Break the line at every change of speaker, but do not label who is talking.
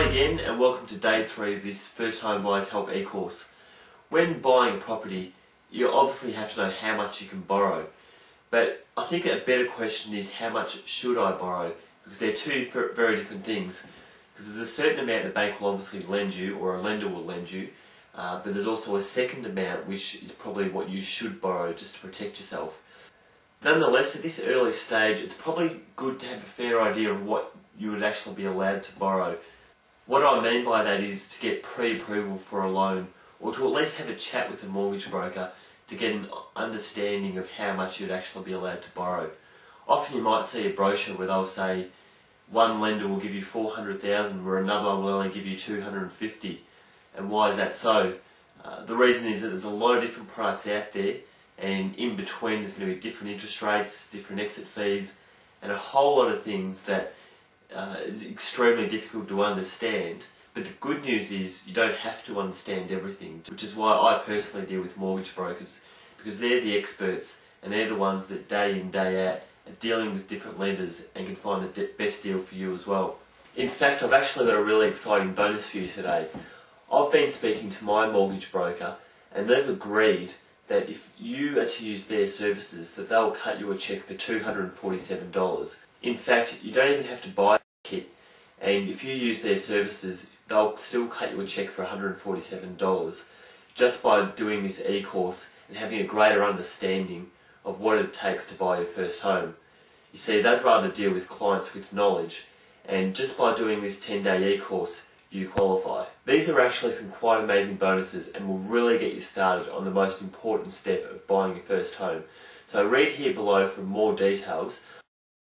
Hi again and welcome to day 3 of this First Home Buyers Help e-course. When buying a property, you obviously have to know how much you can borrow, but I think a better question is how much should I borrow, because they're two very different things. Because there's a certain amount the bank will obviously lend you, or a lender will lend you, but there's also a second amount which is probably what you should borrow just to protect yourself. Nonetheless, at this early stage it's probably good to have a fair idea of what you would actually be allowed to borrow. What I mean by that is to get pre-approval for a loan, or to at least have a chat with a mortgage broker to get an understanding of how much you'd actually be allowed to borrow. Often you might see a brochure where they'll say one lender will give you 400,000 where another will only give you 250. And why is that so? The reason is that there's a lot of different products out there, and in between there's going to be different interest rates, different exit fees, and a whole lot of things that is extremely difficult to understand. But the good news is you don't have to understand everything, which is why I personally deal with mortgage brokers, because they're the experts and they're the ones that day in day out are dealing with different lenders and can find the best deal for you as well. In fact, I've actually got a really exciting bonus for you today. I've been speaking to my mortgage broker and they've agreed that if you are to use their services, that they'll cut you a cheque for $247. In fact, you don't even have to buy a kit, and if you use their services, they'll still cut you a cheque for $147 just by doing this e-course and having a greater understanding of what it takes to buy your first home. You see, they'd rather deal with clients with knowledge, and just by doing this 10-day e-course, you qualify. These are actually some quite amazing bonuses and will really get you started on the most important step of buying your first home. So read here below for more details